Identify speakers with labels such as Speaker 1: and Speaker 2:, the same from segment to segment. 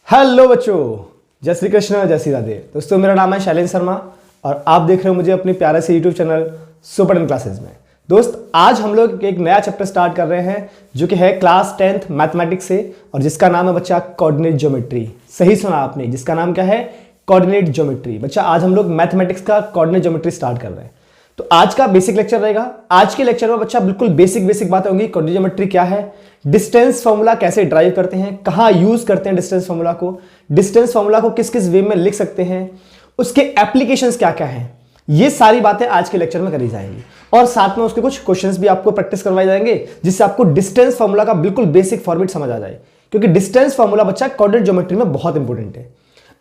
Speaker 1: Hello बच्चों, जय श्री कृष्ण, जय श्री राधे। दोस्तों, मेरा नाम है शैलेंद्र शर्मा और आप देख रहे हो मुझे अपने प्यारे से यूट्यूब चैनल सुपर क्लासेस में। दोस्त, आज हम लोग एक नया चैप्टर स्टार्ट कर रहे हैं जो कि है क्लास 10th मैथमेटिक्स से, और जिसका नाम है बच्चा कोऑर्डिनेट ज्योमेट्री। सही सुना आपने, जिसका नाम क्या है? Coordinate geometry. बच्चा, आज हम लोग मैथमेटिक्स का कोऑर्डिनेट ज्योमेट्री स्टार्ट कर रहे हैं। तो आज का बेसिक लेक्चर रहेगा। आज के लेक्चर में बच्चा बिल्कुल बेसिक बातें होंगी। कोऑर्डिनेट ज्योमेट्री क्या है, डिस्टेंस फॉर्मूला कैसे ड्राइव करते हैं, कहां यूज करते हैं डिस्टेंस फॉर्मूला को, डिस्टेंस फॉर्मूला को किस किस वे में लिख सकते हैं, उसके एप्लीकेशंस क्या क्या हैं, ये सारी बातें आज के लेक्चर में करी जाएंगी। और साथ में उसके कुछ क्वेश्चंस भी आपको प्रैक्टिस करवाए जाएंगे, जिससे आपको डिस्टेंस फॉर्मूला का बिल्कुल बेसिक फॉर्मेट समझ आ जाए। क्योंकि डिस्टेंस फॉर्मूला बच्चा कोऑर्डिनेट ज्योमेट्री में बहुत इंपॉर्टेंट है।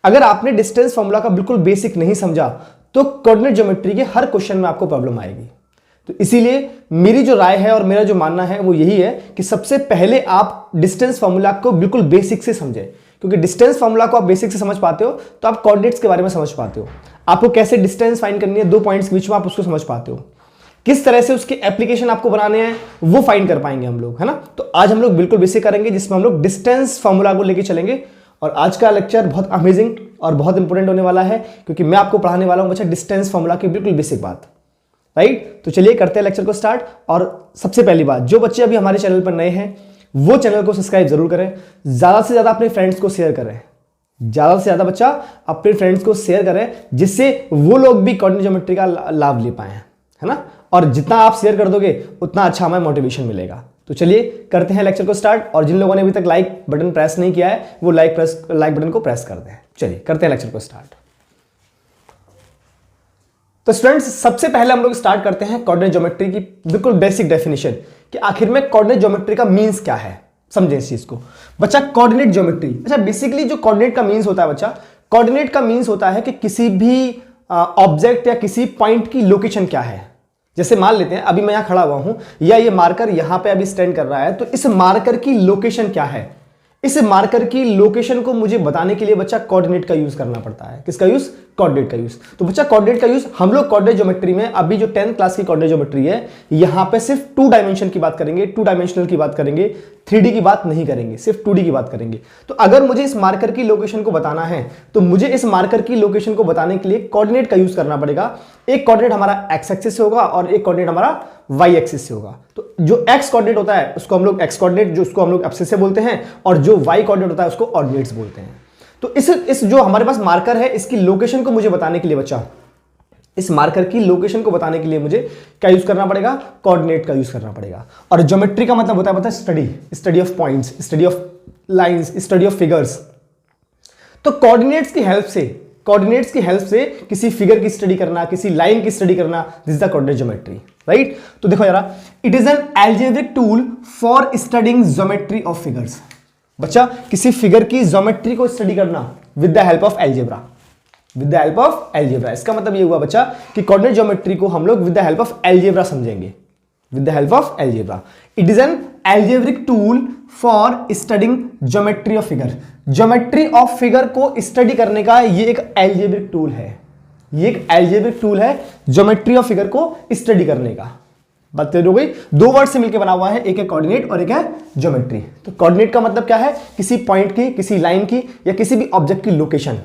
Speaker 1: अगर आपने डिस्टेंस फॉर्मूला का बिल्कुल बेसिक नहीं समझा तो कोऑर्डिनेट ज्योमेट्री के हर क्वेश्चन में आपको प्रॉब्लम आएगी। तो इसीलिए मेरी जो राय है और मेरा जो मानना है वो यही है कि सबसे पहले आप डिस्टेंस फॉर्मूला को बिल्कुल बेसिक से समझें। क्योंकि डिस्टेंस फॉर्मूला को आप बेसिक से समझ पाते हो तो आप कोऑर्डिनेट्स के बारे में समझ पाते हो। आपको कैसे डिस्टेंस फाइंड करनी है दो पॉइंट्स के बीच में, आप उसको समझ पाते हो। किस तरह से उसके एप्लीकेशन आपको बनाने हैं वो फाइंड कर पाएंगे हम लोग, है ना। तो आज हम लोग बिल्कुल बेसिक करेंगे, जिसमें हम लोग डिस्टेंस फॉर्मूला को लेकर चलेंगे। और आज का लेक्चर बहुत अमेजिंग और बहुत इंपॉर्टेंट होने वाला है, क्योंकि मैं आपको पढ़ाने वाला हूं बच्चा डिस्टेंस फॉर्मूला की बिल्कुल बेसिक बात। राइट, तो चलिए करते हैं लेक्चर को स्टार्ट। और सबसे पहली बात, जो बच्चे अभी हमारे चैनल पर नए हैं वो चैनल को सब्सक्राइब जरूर करें। ज्यादा से ज्यादा अपने फ्रेंड्स को शेयर करें, ज्यादा से ज्यादा बच्चा अपने फ्रेंड्स को शेयर करें, जिससे वो लोग भी कोऑर्डिनेट ज्योमेट्री का लाभ ले पाए, है ना। और जितना आप शेयर कर दोगे उतना अच्छा हमें मोटिवेशन मिलेगा। तो चलिए करते हैं लेक्चर को स्टार्ट। और जिन लोगों ने अभी तक लाइक बटन प्रेस नहीं किया है वो लाइक बटन को प्रेस कर दें। चलिए करते हैं लेक्चर को स्टार्ट। तो स्टूडेंट्स, सबसे पहले हम लोग स्टार्ट करते हैं कोऑर्डिनेट ज्योमेट्री की बिल्कुल बेसिक डेफिनेशन, कि आखिर में कोऑर्डिनेट ज्योमेट्री का मींस क्या है। समझें इस चीज को बच्चा। कोऑर्डिनेट ज्योमेट्री, अच्छा बेसिकली जो कोऑर्डिनेट का मींस होता है बच्चा, कोऑर्डिनेट का मींस होता है कि किसी भी ऑब्जेक्ट या किसी पॉइंट की लोकेशन क्या है। जैसे मान लेते हैं अभी मैं यहां खड़ा हुआ हूं, या ये मार्कर यहां पे अभी स्टैंड कर रहा है, तो इस मार्कर की लोकेशन क्या है। इस मार्कर की लोकेशन को मुझे बताने के लिए बच्चा कोऑर्डिनेट का यूज करना पड़ता है। किसका यूज? कोऑर्डिनेट का यूज। तो बच्चा कोऑर्डिनेट का यूज हम लोग कोऑर्डिनेट ज्योमेट्री में, अभी जो 10th क्लास की कोऑर्डिनेट ज्योमेट्री है, यहां पे सिर्फ 2 डायमेंशन की बात करेंगे, 2 डायमेंशनल की बात करेंगे, 3D की बात नहीं करेंगे, सिर्फ 2D की बात करेंगे। तो अगर मुझे इस मार्कर की लोकेशन को बताना है तो मुझे इस मार्कर की लोकेशन को बताने के लिए कोऑर्डिनेट का यूज करना पड़ेगा। एक कोऑर्डिनेट हमारा एक्स एक्सिस से होगा और एक कोऑर्डिनेट हमारा वाई एक्सिस से होगा। तो जो एक्स कोऑर्डिनेट होता है उसको हम लोग एक्स कोऑर्डिनेट, जो उसको हम लोग एब्सिस से बोलते हैं, और जो वाई कोऑर्डिनेट होता है उसको ऑर्डिनेट्स बोलते हैं। तो इस जो हमारे पास मार्कर है, इसकी लोकेशन को मुझे बताने के लिए बच्चा, इस मार्कर की लोकेशन को बताने के लिए मुझे क्या यूज करना पड़ेगा? कोऑर्डिनेट का यूज करना पड़ेगा। और ज्योमेट्री का मतलब होता है study of points, study of lines, study of figures. तो कोऑर्डिनेट्स की हेल्प से किसी फिगर की स्टडी करना, किसी लाइन की स्टडी करना, this is the coordinate geometry. Right, तो देखो जरा, it is N algebraic tool for studying geometry of figures. बच्चा, किसी फिगर की ज्योमेट्री को स्टडी करना with the help of algebra, with the help of algebra. इसका मतलब ये हुआ बच्चा कि कोऑर्डिनेट ज्योमेट्री को हम लोग with the help of algebra समझेंगे, with the help of algebra. It is an algebraic tool for studying geometry of figure. Geometry of figure को स्टडी करने का ये एक एल्जेब्रिक टूल है, ये एक एल्जेब्रिक टूल है ज्योमेट्री ऑफ फिगर को स्टडी करने का। बात क्लियर हो गई? 2 वर्ड से मिलकर बना हुआ है, एक है कोऑर्डिनेट और एक है ज्योमेट्री। तो कोऑर्डिनेट का मतलब क्या है? किसी पॉइंट की, किसी लाइन की या किसी भी ऑब्जेक्ट की लोकेशन,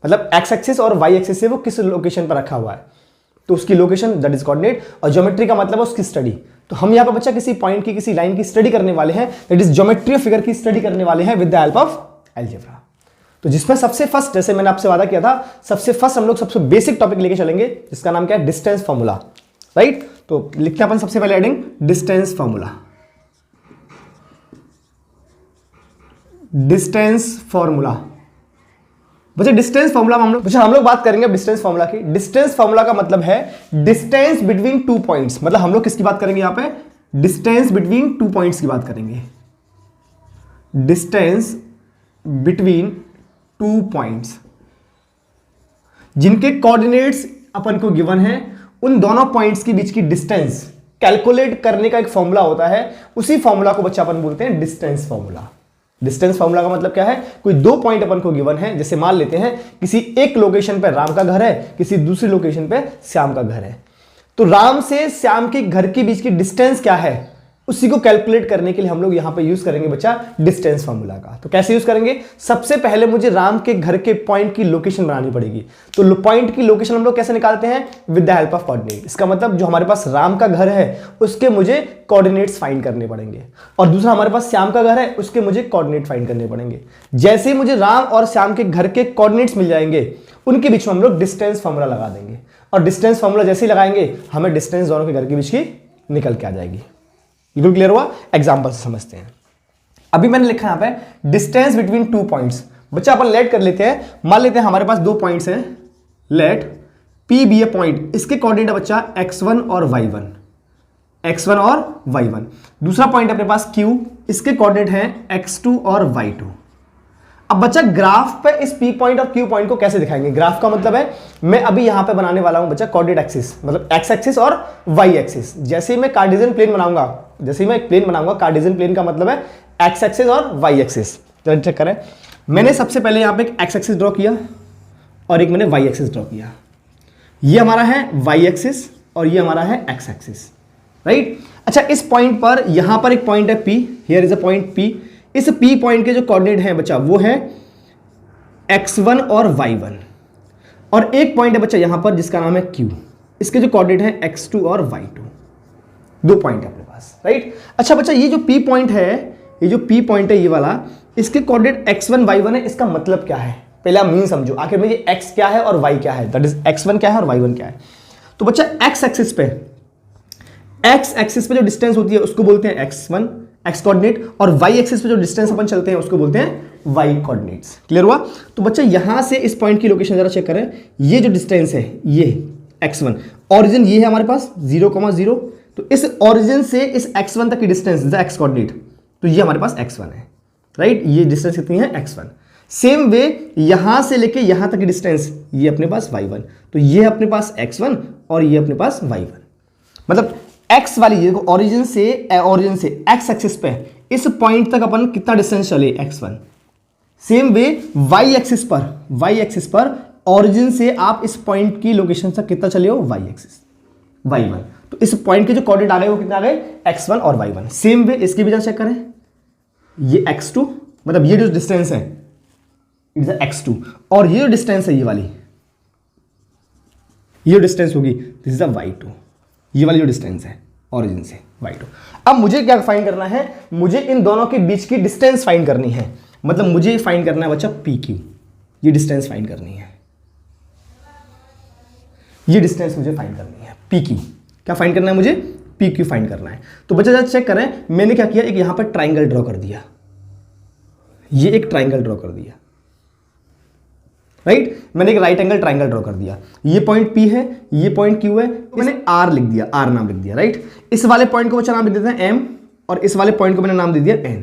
Speaker 1: मतलब एक्स एक्सिस और वाई एक्सिस से वो किस लोकेशन पर रखा हुआ है, तो उसकी लोकेशन, दैट इज कोऑर्डिनेट। और ज्योमेट्री का मतलब है उसकी स्टडी। तो हम यहां पर बच्चा किसी पॉइंट की, किसी लाइन की स्टडी करने वाले हैं, that is geometry of figure की स्टडी करने वाले हैं with the help of algebra. तो जिसमें सबसे फर्स्ट, जैसे मैंने आपसे वादा किया था, सबसे फर्स्ट हम लोग सबसे बेसिक टॉपिक लेके चलेंगे, जिसका नाम क्या है? Distance formula. राइट, तो लिखते हैं अपन सबसे पहले heading distance formula. Distance formula बच्चा, डिस्टेंस फॉर्मूला हम लोग बात करेंगे डिस्टेंस फॉर्मूला की। डिस्टेंस फॉर्मूला का मतलब है डिस्टेंस बिटवीन 2 पॉइंट्स। मतलब हम लोग किसकी बात करेंगे यहां पे? डिस्टेंस बिटवीन 2 पॉइंट्स की बात करेंगे। डिस्टेंस बिटवीन 2 पॉइंट्स जिनके कोऑर्डिनेट्स अपन को गिवन है, उन दोनों पॉइंट्स के बीच की डिस्टेंस कैलकुलेट करने का एक फॉर्मूला होता है। उसी फॉर्मूला को बच्चा अपन बोलते हैं डिस्टेंस फॉर्मूला। डिस्टेंस फॉर्मूला का मतलब क्या है? कोई 2 पॉइंट अपन को गिवन है, जैसे मान लेते हैं किसी एक लोकेशन पे राम का घर है, किसी दूसरी लोकेशन पे श्याम का घर है। तो राम से श्याम के घर के बीच की डिस्टेंस क्या है? उसी को कैलकुलेट करने के लिए हम लोग यहां पे यूज करेंगे बच्चा डिस्टेंस फार्मूला का। तो कैसे यूज करेंगे, सबसे पहले मुझे राम के घर के पॉइंट की लोकेशन बनानी पड़ेगी। तो पॉइंट की लोकेशन हम लोग कैसे निकालते हैं, with the help of coordinate. इसका मतलब जो हमारे पास राम का घर है उसके मुझे कोऑर्डिनेट्स फाइंड करने पड़ेंगे, और दूसरा हमारे पास श्याम का घर है उसके मुझे कोऑर्डिनेट फाइंड करने पड़ेंगे। जैसे ही मुझे राम और श्याम के घर के कोऑर्डिनेट्स मिल जाएंगे उनके बीच में हम लोग डिस्टेंस फार्मूला लगा देंगे, और डिस्टेंस फार्मूला जैसे ही लगाएंगे हमें डिस्टेंस दोनों के घर के बीच की निकल के आ जाएगी। बिल्कुल क्लियर हुआ, एग्जांपल से समझते हैं। अभी मैंने लिखा यहां पे डिस्टेंस बिटवीन टू पॉइंट्स। बच्चा अपन लेट कर लेते हैं, मान लेते हैं हमारे पास दो पॉइंट्स हैं, लेट P बी ए पॉइंट, इसके कोऑर्डिनेट है बच्चा x1 और y1, x1 और y1। दूसरा पॉइंट अपने पास Q, इसके कोऑर्डिनेट हैं x2 और y2। अब बच्चा ग्राफ पे इस P पॉइंट और Q पॉइंट को कैसे दिखाएंगे, ग्राफ का मतलब है मैं अभी यहां पे बनाने वाला हूं बच्चा कोऑर्डिनेट एक्सिस, मतलब x एक्सिस और y एक्सिस। जैसे ही मैं कार्टेशियन प्लेन बनाऊंगा, जैसे ही मैं एक प्लेन बनाऊंगा, कार्टेशियन प्लेन का मतलब है x एक्सिस और y एक्सिस। चलिए चेक करें, मैंने सबसे पहले यहां पे एक x एक्सिस ड्रॉ किया और एक मैंने y एक्सिस ड्रॉ किया। ये हमारा है y एक्सिस और ये हमारा है x एक्सिस, राइट। अच्छा, इस पॉइंट पर यहां पर एक पॉइंट है P, here is a point P। इस P पॉइंट के जो कोऑर्डिनेट हैं बच्चा वो है x1 और y1, और एक पॉइंट है बच्चा यहां पर जिसका नाम है Q, इसके जो कोऑर्डिनेट है x2 और y2। दो पॉइंट है अपने पास, राइट। अच्छा बच्चा, ये जो P पॉइंट है, ये जो P पॉइंट है ये वाला, इसके कोऑर्डिनेट x1 y1 है। इसका मतलब क्या है, पहले आप मीन समझो, आखिर में ये x क्या है और y क्या है, दैट इज x1 क्या है और y1 क्या है। तो बच्चा x एक्सिस पे जो डिस्टेंस होती है उसको बोलते हैं x1 x कोऑर्डिनेट, और y एक्सिस पे जो डिस्टेंस अपन चलते हैं उसको बोलते हैं y कोऑर्डिनेट्स। क्लियर हुआ। तो बच्चा यहां से इस पॉइंट की लोकेशन जरा चेक करें, ये जो डिस्टेंस है ये x1, ऑरिजिन ये है हमारे पास 0,0, तो इस ऑरिजिन से इस x1 तक की डिस्टेंस द x कोऑर्डिनेट, तो ये हमारे पास x1 है, राइट। ये डिस्टेंस कितनी है x1। सेम वे यहां से लेके यहां तक की डिस्टेंस ये अपने पास y1, तो ये अपने पास x1 और ये अपने पास y1। मतलब x वाली ये ओरिजिन से x एक्सिस पे इस पॉइंट तक अपन कितना डिस्टेंस चले x1। Same way y axis पर ओरिजिन से आप इस पॉइंट की लोकेशन तक कितना चले हो y एक्सिस y1। तो इस पॉइंट के जो कोऑर्डिनेट आ गए वो कितने आ गए x1 और y1। सेम वे इसकी भी जरा चेक करें, ये x2, मतलब ये जो डिस्टेंस है इट्स x2, और ये जो डिस्टेंस है ये वाली, ये डिस्टेंस होगी दिस इज y2, ये वाली जो डिस्टेंस है ओरिजिन से y2। अब मुझे क्या फाइंड करना है, मुझे इन दोनों के बीच की डिस्टेंस फाइंड करनी है। मतलब मुझे फाइंड करना है बच्चा PQ, ये डिस्टेंस फाइंड करनी है, ये डिस्टेंस मुझे फाइंड करनी है PQ। क्या फाइंड करना है मुझे, PQ फाइंड करना है। तो बच्चा जरा चेक करें, मैंने क्या किया, एक यहां पर ट्राइंगल ड्रॉ कर दिया, ये एक ट्राइंगल ड्रॉ कर दिया, राइट। मैंने एक राइट एंगल ट्राइंगल ड्रॉ कर दिया, ये पॉइंट P है, ये पॉइंट Q है, मैंने R लिख दिया, R नाम लिख दिया, राइट। इस वाले पॉइंट को बच्चा नाम लिख देते हैं M, और इस वाले पॉइंट को मैंने नाम दे दिया N।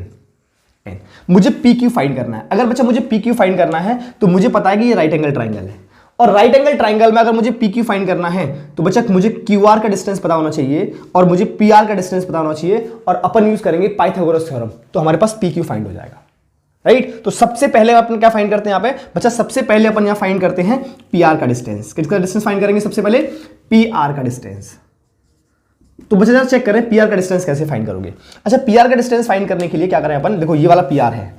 Speaker 1: मुझे PQ फाइंड करना है। अगर बच्चा मुझे PQ फाइंड करना है तो मुझे पता है कि ये राइट एंगल ट्राइंगल है, और राइट एंगल ट्राइंगल में अगर मुझे PQ फाइंड करना है तो बच्चा मुझे QR का डिस्टेंस पता होना चाहिए और मुझे PR का डिस्टेंस पता होना चाहिए, और अपन यूज करेंगे पाइथागोरस थ्योरम, तो हमारे पास PQ फाइंड हो जाएगा, राइट। तो सबसे पहले अपन क्या फाइंड करते हैं यहाँ पे बच्चा, सबसे पहले अपन यहाँ फाइंड करते हैं PR का डिस्टेंस। किसका डिस्टेंस फाइंड करेंगे सबसे पहले, PR का डिस्टेंस। तो बच्चा जरा चेक करें PR का डिस्टेंस कैसे फाइंड करोगे। अच्छा, PR का डिस्टेंस फाइंड करने के लिए क्या करें अपन, देखो ये वाला PR है,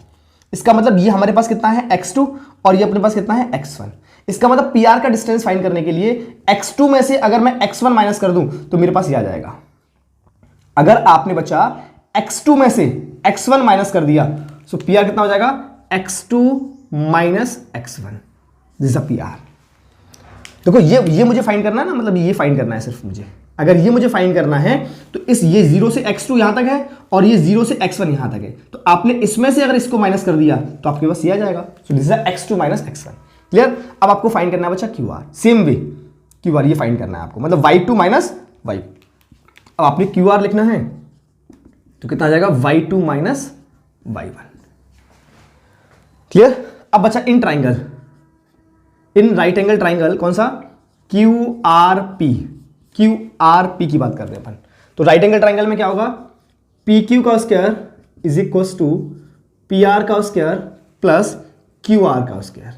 Speaker 1: इसका मतलब ये हमारे पास कितना है x2, और ये अपने पास कितना है x1। इसका मतलब PR का डिस्टेंस फाइंड करने के लिए x2 में से अगर मैं x1 माइनस कर दूं तो मेरे पास ये आ जाएगा। अगर आपने बच्चा x2 में से x1 माइनस कर दिया तो PR कितना हो जाएगा, x2 minus x1, this is PR। देखो ये मुझे फाइंड करना है ना, मतलब ये फाइंड करना है सिर्फ मुझे। अगर ये मुझे फाइंड करना है तो इस ये 0 से x2 यहां तक है और ये 0 से x1 यहां तक है, तो आपने इसमें से अगर इसको माइनस कर दिया तो आपके पास ये आ जाएगा। So this is x2 minus x1। Clear. अब आपको फाइंड करना है बच्चा QR, सेम वे QR ये फाइंड करना है आपको, मतलब y2 माइनस y। अब आपने QR लिखना है तो कितना आ जाएगा, y2 माइनस y1। क्लियर। अब बच्चा in triangle, in right angle triangle कौन सा, QRP की बात कर रहे हैं अपन। तो राइट एंगल ट्राइंगल में क्या होगा, PQ का square is equal to PR का स्क्वायर प्लस QR का स्क्वायर।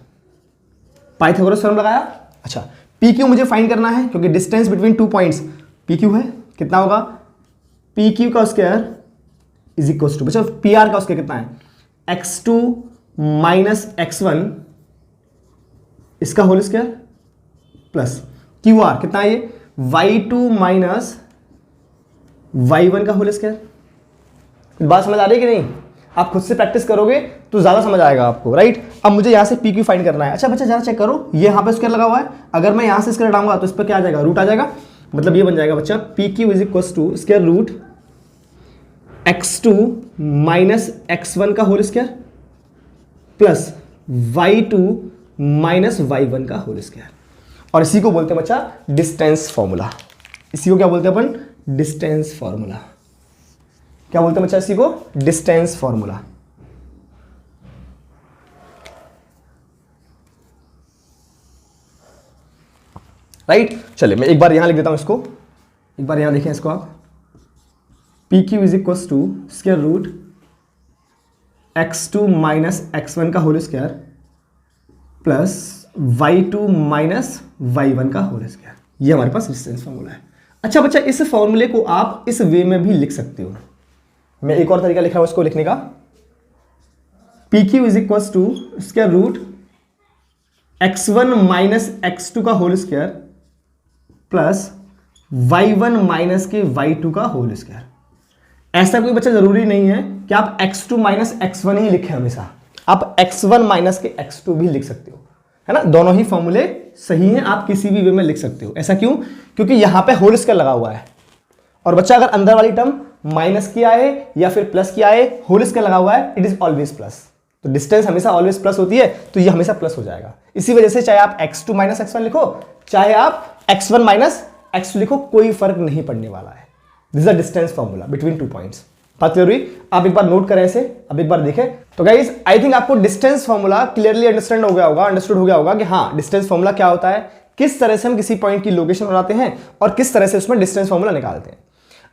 Speaker 1: पाइथागोरस थ्योरम लगाया। अच्छा, PQ मुझे फाइंड करना है क्योंकि distance between two points PQ है, कितना होगा पी क्यू का स्क्वायर इज इक्वल टू, बच्चा पी आर का स्क्वायर कितना है, x2 माइनस x1 इसका whole square plus Q R कितना है ये, y2 माइनस y1 का होल स्क्वायर। बात समझ आ रही है कि नहीं? आप खुद से प्रैक्टिस करोगे तो ज्यादा समझ आएगा आपको, राइट। अब मुझे यहां से पी क्यू फाइंड करना है। अच्छा बच्चा जरा चेक करो, ये यहां पे स्क्वायर लगा हुआ है, अगर मैं यहां से स्क्वायर हटाऊंगा तो इस पर क्या आ जाएगा, रूट आ जाएगा। मतलब ये बन जाएगा बच्चा P Q is equal to square root x2 minus x1 का whole square plus y2 minus y1 का होल स्क्वायर। और इसी को बोलते हैं बच्चा डिस्टेंस फॉर्मूला। इसी को क्या बोलते हैं अपन, डिस्टेंस फॉर्मूला। क्या बोलते हैं बच्चा इसी को, डिस्टेंस फॉर्मूला। राइट, चलिए मैं एक बार यहां लिख देता हूं इसको, एक बार यहां देखें इसको आप, P Q is equal to square root x2 minus x1 का whole square plus y2 minus y1 का होल स्क्वायर। ये हमारे पास डिस्टेंस फॉर्मूला है। अच्छा बच्चा इस फॉर्मूले को आप इस वे में भी लिख सकते हो। मैं एक और तरीका लिख रहा हूं इसको लिखने का, P Q is equal to square root x1 minus x2 का whole square plus y1 minus के y2 का होल स्क्वायर। ऐसा कोई बच्चा जरूरी नहीं है कि आप x2 माइनस x1 ही लिखें, हमेशा आप x1 माइनस के x2 भी लिख सकते हो, है ना। दोनों ही फॉर्मूले सही हैं, आप किसी भी वे में लिख सकते हो। ऐसा क्यों, क्योंकि यहां पे होल स्क्वायर लगा हुआ है, और बच्चा अगर अंदर वाली टर्म माइनस किया है या फिर प्लस किया है, होल स्क्वायर लगा हुआ है, इट इज ऑलवेज प्लस। तो डिस्टेंस हमेशा ऑलवेज प्लस होती है, तो ये हमेशा प्लस हो जाएगा। इसी वजह से चाहे आप x2 माइनस x1 लिखो, चाहे आप x1 माइनस x2 लिखो, कोई फर्क नहीं पड़ने वाला है। This is the distance formula between two points. बात क्लियर हुई? आप एक बार नोट करें इसे, अब एक बार देखें। तो गाइस आई थिंक आपको डिस्टेंस फॉर्मूला क्लियरली अंडरस्टूड हो गया होगा कि हाँ डिस्टेंस फॉर्मूला क्या होता है, किस तरह से हम किसी पॉइंट की लोकेशन बनाते हैं और किस तरह से उसमें डिस्टेंस फॉर्मूला निकालते हैं।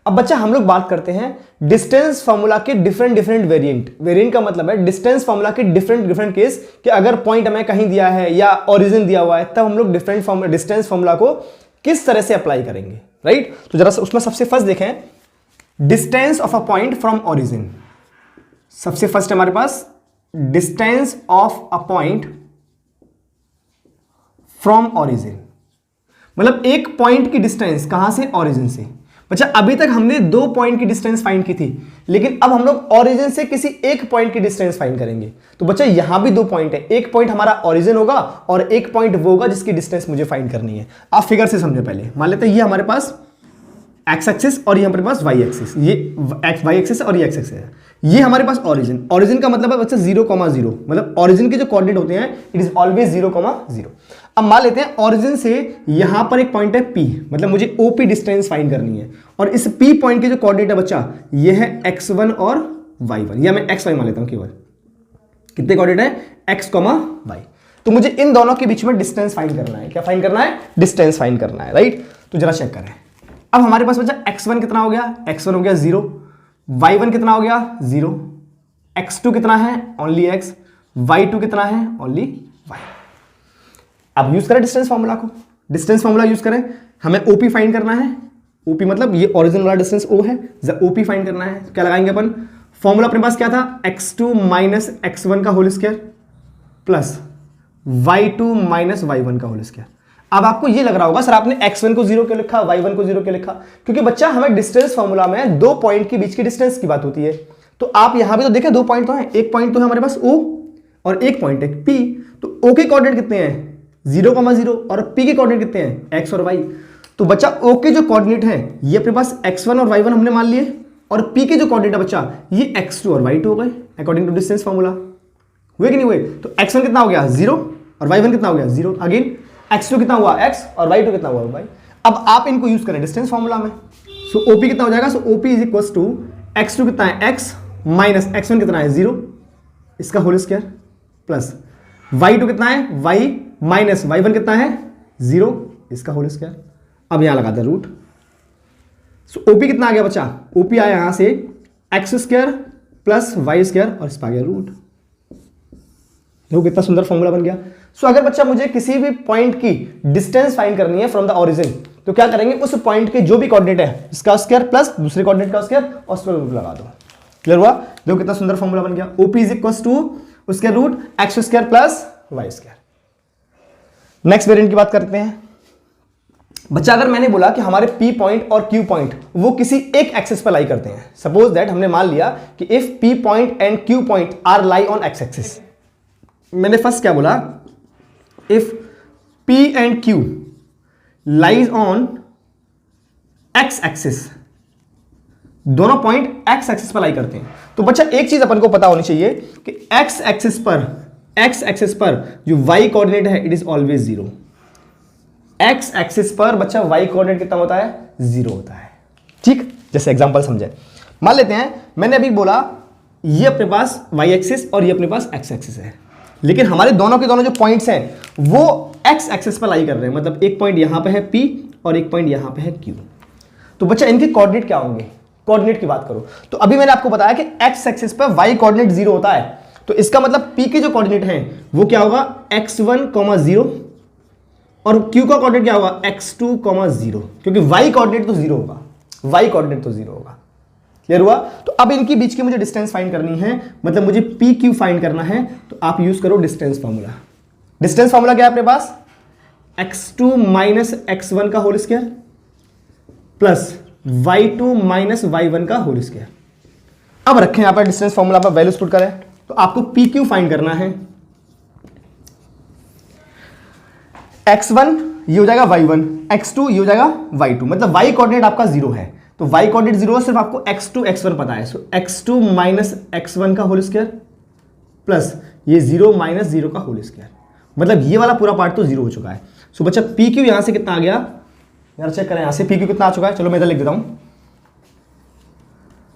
Speaker 1: अब बच्चा हम लोग बात करते हैं डिस्टेंस फॉर्मूला के डिफरेंट वेरिएंट। वेरिएंट का मतलब है डिस्टेंस फॉर्मूला के डिफरेंट केस, कि अगर पॉइंट हमें कहीं दिया है या ओरिजिन दिया हुआ है, तब हम लोग डिस्टेंस फॉर्मूला को किस तरह से अप्लाई करेंगे, राइट। तो जरा उसमें सबसे फर्स्ट देखें, distance of a point from origin. सबसे फर्स्ट हमारे पास distance of a point from origin, मतलब एक पॉइंट की डिस्टेंस कहां से, ओरिजिन से। बच्चा अभी तक हमने दो पॉइंट की डिस्टेंस फाइंड की थी, लेकिन अब हम लोग ओरिजिन से किसी एक पॉइंट की डिस्टेंस फाइंड करेंगे। तो बच्चा यहां भी दो पॉइंट है, एक पॉइंट हमारा ओरिजिन होगा और एक पॉइंट वो होगा जिसकी डिस्टेंस मुझे फाइंड करनी है। आप फिगर से समझे पहले, मान लेते हैं ये हमारे पास एक्स एक्सिस और ये हमारे पास वाई एक्सिस, ये वाई एक्सिस और ये एक्स एक्सिस है। ये हमारे पास ओरिजिन का मतलब है बच्चा 0,0, मतलब ओरिजिन के जो कोऑर्डिनेट होते हैं इट इज ऑलवेज 0,0। अब मान लेते हैं ओरिजिन से यहां पर एक पॉइंट है P, मतलब मुझे OP डिस्टेंस फाइंड करनी है, और इस P पॉइंट के जो कोऑर्डिनेट है बच्चा ये है x1 और y1, या मैं xy मान लेता हूं केवल। कितने कोऑर्डिनेट है, x, y। तो मुझे इन दोनों के बीच में डिस्टेंस फाइंड करना है। क्या फाइंड करना है, डिस्टेंस फाइंड करना है, राइट। तो जरा चेक करें, अब हमारे पास बच्चा x1 कितना हो गया, x1 हो गया 0, y1 कितना हो गया 0, x2 कितना है ओनली x, y2 कितना है ओनली y। अब यूज करें डिस्टेंस फॉर्मूला को, डिस्टेंस फॉर्मूला यूज करें, हमें OP फाइंड करना है। OP मतलब ये ओरिजिन वाला डिस्टेंस O है, OP फाइंड करना है। क्या लगाएंगे अपन, फॉर्मूला अपने पास क्या था, x2 माइनस x1 का whole square plus y2 minus y1 का होल स्क्वायर। अब आपको ये लग रहा होगा सर आपने x1 को 0 क्यों लिखा, y1 को 0 क्यों लिखा, क्योंकि बच्चा हमें डिस्टेंस फॉर्मूला में दो पॉइंट के बीच की डिस्टेंस की बात होती है। तो आप यहां भी तो देखें दो पॉइंट तो है, एक पॉइंट तो है हमारे पास O और एक पॉइंट है P। तो O के कोऑर्डिनेट कितने हैं 0,0 और P के कोऑर्डिनेट कितने हैं x और y। तो बच्चा O के जो कोऑर्डिनेट है ये अपने पास x1 और y1 हमने मान लिए, और P के जो कोऑर्डिनेट है बच्चा ये x2 और y2 हो गए अकॉर्डिंग टू डिस्टेंस फॉर्मूला। हुए कि नहीं हुए? तो x1 कितना हो गया 0 और y1 कितना हो गया 0, अगेन x2 कितना हुआ x और y2 कितना हुआ y। अब आप इनको यूज करें डिस्टेंस फॉर्मूला में, सो OP कितना हो जाएगा, so OP is equal to x2 कितना है x माइनस x1 कितना है 0 इसका होल स्क्वायर प्लस y2 कितना है y माइनस y1 कितना है 0 इसका होल स्क्वायर। अब यहां लगाते हैं रूट, सो OP कितना आ गया बच्चा, OP आया यहां से x square plus y square और इस पर आ गया रूट। देखो कितना सुंदर फॉर्मूला बन गया। सो अगर बच्चा मुझे किसी भी पॉइंट की डिस्टेंस फाइंड करनी है फ्रॉम द ओरिजिन, तो क्या करेंगे, उस पॉइंट के जो भी कोऑर्डिनेट है इसका स्क्वायर प्लस दूसरे कोऑर्डिनेट का स्क्वायर और उस पर रूट लगा दो। क्लियर हुआ? देखो कितना सुंदर फॉर्मूला बन गया। ओपी इज इक्वल टू उसके root x square plus y square. Next variant की बात करते हैं बच्चा। अगर मैंने बोला कि हमारे P पॉइंट और Q पॉइंट वो किसी एक एक्सिस पर लाई करते हैं, सपोज दैट हमने मान लिया कि if P point and Q point are lie on x axis. मैंने फर्स्ट क्या बोला, if P and Q lies on x axis, दोनों पॉइंट एक्स एक्सिस पर लाई करते हैं। तो बच्चा एक चीज अपन को पता होनी चाहिए कि एक्स एक्सिस पर जो y कोऑर्डिनेट है it is always zero. X axis पर बच्चा y कोऑर्डिनेट कितना होता है, जीरो होता है। ठीक, जैसे एग्जांपल समझे, मान लेते हैं मैंने अभी बोला ये अपने पास y एक्सिस और ये अपने पास x एक्सिस है, लेकिन हमारे दोनों के दोनों जो पॉइंट्स हैं वो x एक्सिस पर लाई कर रहे हैं। मतलब एक पॉइंट यहां पे है P और एक पॉइंट यहां पे है Q। तो बच्चा इनके कोऑर्डिनेट क्या होंगे, कोऑर्डिनेट की बात करो तो अभी मैंने आपको बताया कि x एक्सिस पर y कोऑर्डिनेट जीरो होता है, तो इसका मतलब P के जो कोऑर्डिनेट हैं वो क्या होगा, x1, 0 और Q का कोऑर्डिनेट क्या होगा, x2, 0, क्योंकि y कोऑर्डिनेट तो जीरो होगा, y कोऑर्डिनेट तो जीरो होगा। क्लियर हुआ? तो अब इनके बीच की मुझे डिस्टेंस फाइंड करनी है, मतलब मुझे PQ फाइंड करना है, तो आप यूज करो डिस्टेंस फार्मूला। डिस्टेंस फार्मूला क्या है अपने पास, x2 माइनस x1 का whole square plus y2 minus y1 का होल स्क्वायर। अब रखें यहां पर डिस्टेंस फार्मूला पर वैल्यूज पुट करें, तो आपको PQ फाइंड करना है। x1 ये हो जाएगा y1, x2 ये हो जाएगा y2, मतलब y कोऑर्डिनेट आपका जीरो है, तो y कोऑर्डिनेट जीरो है, सिर्फ आपको x2 x1 पता है। सो x2 माइनस x1 का होल स्क्वायर प्लस ये 0 माइनस 0 का होल स्क्वायर, मतलब ये वाला पूरा पार्ट तो जीरो हो चुका है। सो बच्चा PQ यहां से कितना आ गया, यार चेक करें यहां से PQ कितना आ चुका है, चलो मैं इधर लिख देता हूं।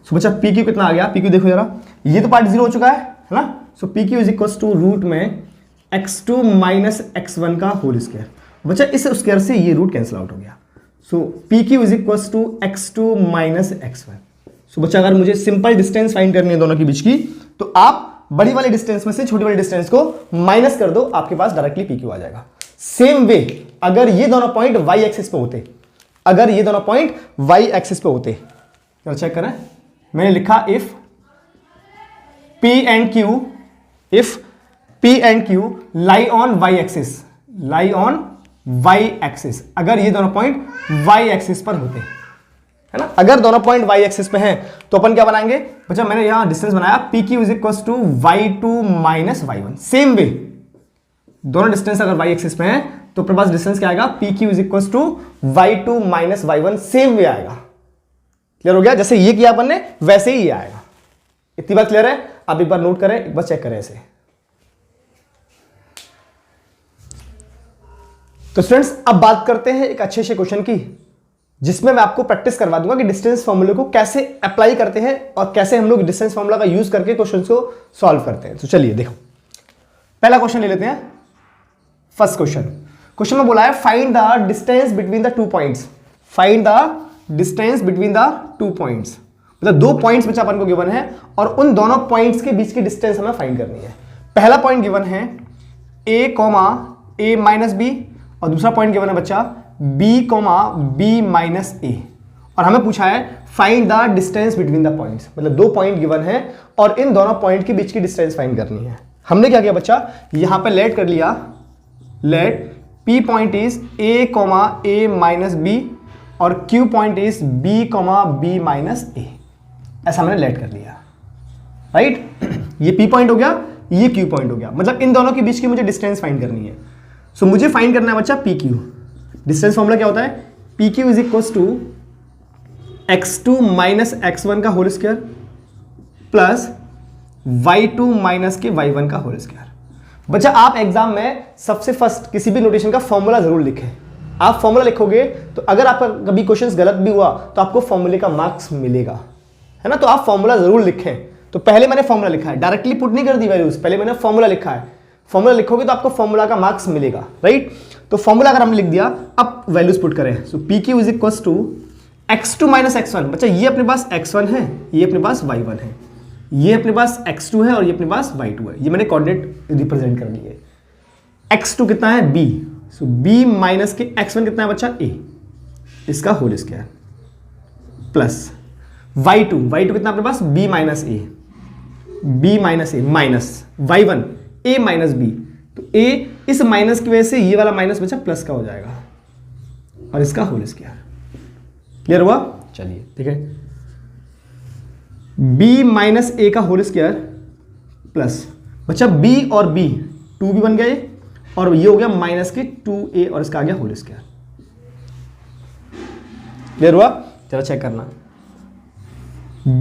Speaker 1: सो बच्चा PQ कितना आ गया, PQ देखो जरा, ये तो पार्ट जीरो हो चुका है ना। So PQ is equal to root में x2 माइनस x1 का होल स्क्वायर। बच्चा इस स्क्वायर से ये रूट कैंसिल आउट हो गया। So PQ is equal to x2 minus x1। So बच्चा अगर मुझे सिंपल डिस्टेंस फाइंड करनी है दोनों के बीच की, तो आप बड़ी वाले डिस्टेंस में से छोटी वाली डिस्टेंस को माइनस कर दो, आपके पास डायरेक्टली PQ आ जाएगा। सेम वे अगर ये दोनों पॉइंट y एक्सिस पे होते, अगर ये दोनों पॉइंट y एक्सिस पे होते, तो चेक करें, मैंने लिखा if P and Q lie on y axis, lie on y axis, अगर ये दोनों पॉइंट y एक्सिस पर होते, है ना, अगर दोनों पॉइंट y एक्सिस पे हैं तो अपन क्या बनाएंगे बच्चा, मैंने यहां डिस्टेंस बनाया PQ is equal to y2 minus y1। Same way दोनों डिस्टेंस अगर y एक्सिस पे हैं तो अपने पास डिस्टेंस क्या आएगा, PQ is equal to y2 minus y1, same way आएगा। क्लियर हो गया? जैसे ये किया अपन ने वैसे ही ये आएगा। इतनी बात क्लियर है? आप एक बार नोट करें, एक बार चेक करें ऐसे। तो स्टूडेंट्स अब बात करते हैं एक अच्छे से क्वेश्चन की, जिसमें मैं आपको प्रैक्टिस करवा दूंगा कि डिस्टेंस फॉर्मूले को कैसे अप्लाई करते हैं और कैसे हम लोग डिस्टेंस फॉर्मूला का यूज करके क्वेश्चन को सॉल्व करते हैं। तो चलिए देखो, पहला क्वेश्चन ले लेते हैं। फर्स्ट क्वेश्चन में बोला है find the distance between the two points. Find the distance between the two points, मतलब दो पॉइंट्स बच्चा अपन को गिवन है और उन दोनों पॉइंट्स के बीच की डिस्टेंस हमें फाइंड करनी है। पहला पॉइंट गिवन है a माइनस बी और दूसरा पॉइंट गिवन है बच्चा b माइनस ए, और हमें पूछा है find the distance between the points, मतलब दो पॉइंट गिवन है और इन दोनों पॉइंट के बीच की डिस्टेंस फाइंड करनी है। हमने क्या किया बच्चा, यहां पे लेट कर लिया, let p point is a minus b और q point is b minus A, ऐसा मैंने लेट कर लिया, राइट। ये p पॉइंट हो गया, ये q पॉइंट हो गया, मतलब इन दोनों के बीच की मुझे डिस्टेंस फाइंड करनी है। सो मुझे फाइंड करना है बच्चा pq। डिस्टेंस फॉर्मूला क्या होता है, pq is equal to x2 minus x1 का whole square plus y2 minus के y1 का होल स्क्वायर। बच्चा आप एग्जाम में सबसे फर्स्ट किसी भी नोटेशन का फॉर्मूला जरूर लिखें। आप फॉर्मूला लिखोगे तो अगर आपका कभी क्वेश्चन गलत भी हुआ तो आपको फॉर्मूले का मार्क्स मिलेगा, है ना। तो आप फॉर्मूला जरूर लिखें। तो पहले मैंने फॉर्मूला लिखा है, डायरेक्टली पुट नहीं कर दी वैल्यूज, पहले मैंने फॉर्मूला लिखा है। फॉर्मूला लिखोगे तो आपको फॉर्मूला का मार्क्स मिलेगा, राइट। तो फॉर्मूला अगर हमने लिख दिया, अब वैल्यूज पुट करें। So PQ is equal to x2 minus x1। बच्चा ये अपने पास x1 है, ये अपने पास y1 है, ये अपने पास x2 है और ये अपने पास y2 है। ये मैंने कोऑर्डिनेट रिप्रेजेंट कर दिए। x2 कितना है b, सो b माइनस के x1 कितना है बच्चा a, इसका होल स्क्वायर प्लस y2 कितना अपने पास b minus a, b minus a minus y1 a minus b, तो a इस माइनस की वजह से ये वाला माइनस बचा प्लस का हो जाएगा और इसका होल स्क्वायर। क्लियर हुआ? चलिए ठीक है, b माइनस ए का होल स्क्वायर प्लस बच्चा b और b 2b बन गया ये, और ये हो गया माइनस के 2a और इसका आ गया होल स्क्वायर। क्लियर हुआ? चलो चेक करना,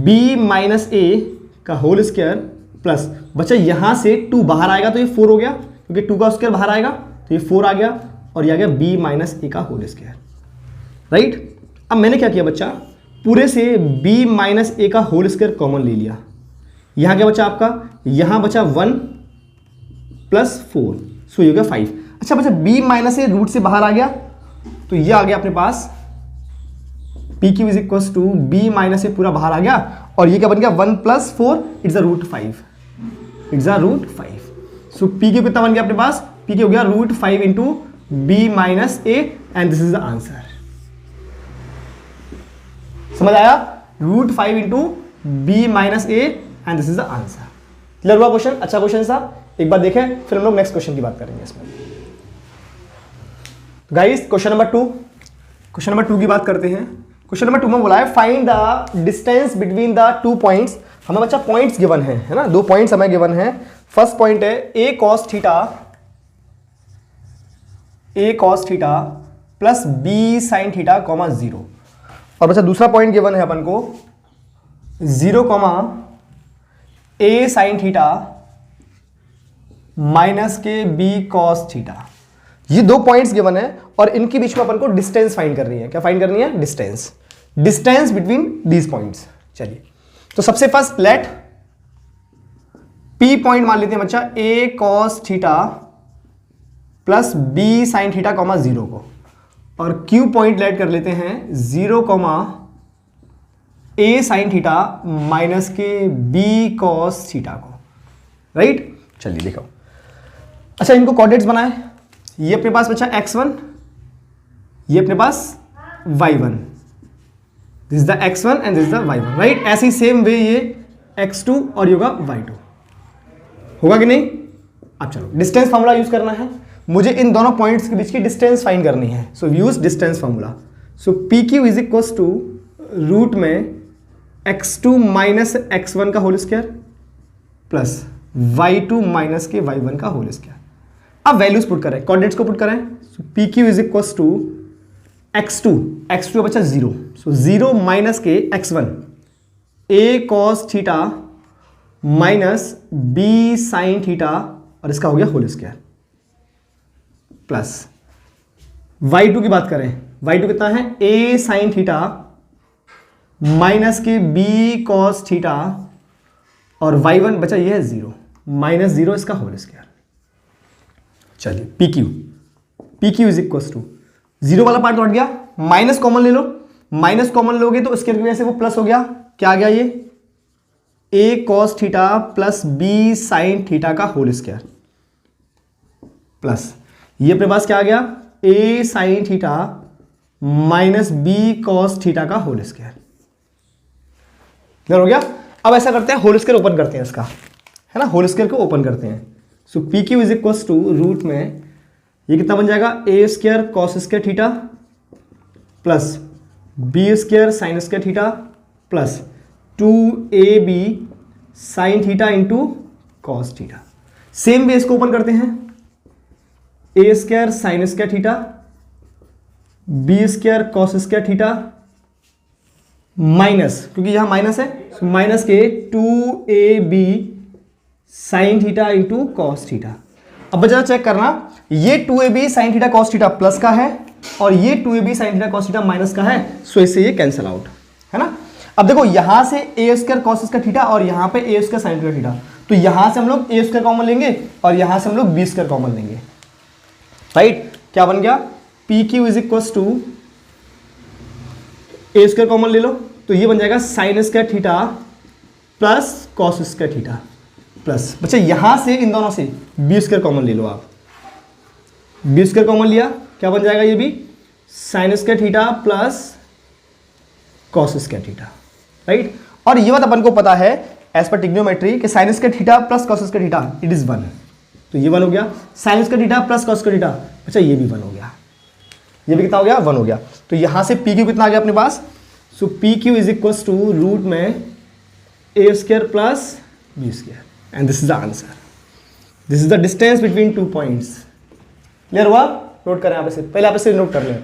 Speaker 1: b माइनस ए का होल स्क्वायर प्लस बच्चा यहां से 2 बाहर आएगा तो ये 4 हो गया, क्योंकि 2 का स्क्वायर बाहर आएगा तो ये 4 आ गया, और ये आ गया b माइनस ए का होल स्क्वायर। राइट, अब मैंने क्या किया बच्चा, पूरे से b माइनस ए का होल स्क्वायर कॉमन ले लिया। यहां क्या बचा आपका, यहां बचा 1 प्लस 4, सो ये हो गया 5। अच्छा बच्चा b माइनस ए रूट से बाहर आ गया, तो ये आ गया अपने पास P Q is equal to B minus A पूरा बाहर आ गया, और ये क्या बन गया 1 plus 4 it's a root 5, it's a root 5। So P Q कितना बन गया अपने पास, पी क्यू हो गया root 5 into b minus a, and this is the answer. समझ आया? Root 5 into b minus a and this is the answer. Clear हुआ क्वेश्चन? अच्छा क्वेश्चन था, एक बार देखें फिर हम लोग नेक्स्ट क्वेश्चन की बात करेंगे इसमें। गाइस क्वेश्चन नंबर 2 की बात करते हैं। क्वेश्चन नंबर 2 में बोला है find the distance between the 2 points. हमें बच्चा पॉइंट्स गिवन है ना, 2 पॉइंट्स हमें गिवन है। फर्स्ट पॉइंट है a cos theta plus b sin theta comma 0, और बच्चा दूसरा पॉइंट गिवन है अपन को 0 comma a sin theta minus के b cos थीटा। ये 2 पॉइंट्स गिवन है और इनके बीच में अपन को डिस्टेंस फाइंड करनी है। क्या फाइंड करनी है? Distance between these points. चलिए, तो सबसे फर्स्ट लेट P पॉइंट मान लेते हैं बच्चा a cos theta plus b sin theta comma 0 को, और Q पॉइंट लेट कर लेते हैं 0 comma a sin theta minus के b cos थीटा को। राइट, चलिए देखो। अच्छा, इनको कोऑर्डिनेट्स बनाए, ये अपने पास बचा x1, ये अपने पास y1, this is the x1 and this is the y1। Right, ऐसे ही सेम वे ये x2 और ये होगा y2, होगा कि नहीं? अब चलो डिस्टेंस फार्मूला यूज करना है, मुझे इन दोनों पॉइंट्स के बीच की डिस्टेंस फाइंड करनी है। So use distance formula. So P Q is equal to root में x2 माइनस x1 का whole square plus y2 minus के y1 का होल स्क्वायर। अब वैल्यूज पुट करें, कोऑर्डिनेट्स को पुट करें। So P Q is equal to x2 बचा 0, सो 0 minus के x1 a cos theta minus b sin theta, और इसका हो गया होल स्क्वायर प्लस y2 की बात करें, y2 कितना है a sin थीटा माइनस के b cos थीटा, और y1 बचा ये है 0 माइनस 0 इसका होल स्क्वायर। चलिए P Q is equal to 0 वाला पार्ट तो हट गया, माइनस कॉमन ले लो, माइनस कॉमन लोगे तो स्क्वायर की वजह से वो प्लस हो गया। क्या आ गया ये a cos theta plus b sin theta का होल स्क्वायर प्लस ये अपने पास क्या आ गया a sin theta minus b cos theta का होल स्क्वायर। क्लियर हो गया? अब ऐसा करते हैं, होल स्क्वायर ओपन करते हैं इसका, है ना, होल स्क्वायर को ओपन करते हैं। So P Q is equal to root में ये कितना बन जाएगा a square cos square theta plus b square sine square theta plus 2ab sine theta into cos theta. Same way इसको ओपन करते हैं, a square sine square theta b square cos square theta minus, क्योंकि यहां minus है, so minus के 2ab sine theta into cos theta. अब बचा check करना, ये 2ab sine theta cos theta plus का है और ये 2ab sine theta cos theta minus का है, सो इससे ये कैंसिल आउट, है ना। अब देखो यहां से a square cos square theta और यहां पे a square sine square theta, तो यहां से हम लोग a स्क्वायर कॉमन लेंगे और यहां से हम लोग b स्क्वायर कॉमन लेंगे। राइट, क्या बन गया P Q is equal to a square common ले लो तो ये बन जाएगा sine square theta plus cos square theta plus बच्चे यहां से इन दोनों से b स्क्वायर कॉमन ले लो। आप b स्क्वायर कॉमन लिया, क्या बन जाएगा ये भी sign square theta plus cos square theta, right. और ये बात अपन को पता है एज पर ट्रिग्नोमेट्री कि sign square theta plus cos square theta it is 1, तो ये 1 हो गया। Sign square theta plus cos square theta, अच्छा ये भी 1 हो गया, ये भी कितना हो गया 1 हो गया। तो यहां से पी क्यू कितना आ गया अपने पास, so P Q is equal to root में A square plus B square and this is the answer. This is the distance between 2 points. Clear हुआ? नोट करें यहाँ पे से, पहले यहाँ पे से नोट कर लें।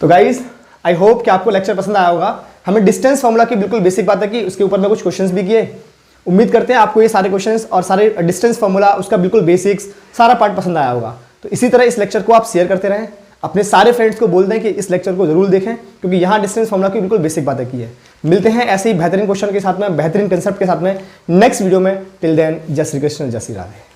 Speaker 1: तो गाइज आई होप कि आपको लेक्चर पसंद आया होगा। हमें डिस्टेंस फॉर्मूला की बिल्कुल बेसिक बात है कि उसके ऊपर में कुछ क्वेश्चंस भी किए। उम्मीद करते हैं आपको ये सारे क्वेश्चंस और सारे डिस्टेंस फॉर्मूला उसका बिल्कुल बेसिक्स सारा पार्ट पसंद आया होगा। तो इसी तरह इस लेक्चर को आप शेयर करते रहें, अपने सारे फ्रेंड्स को बोल दें कि इस लेक्चर को जरूर देखें, क्योंकि यहाँ डिस्टेंस फॉर्मूला की बिल्कुल बेसिक बातें की है। मिलते हैं ऐसे ही बेहतरीन क्वेश्चन के साथ में, बेहतरीन कंसेप्ट के साथ में नेक्स्ट वीडियो में। टिल देन जय श्री कृष्ण, जय श्री राधे।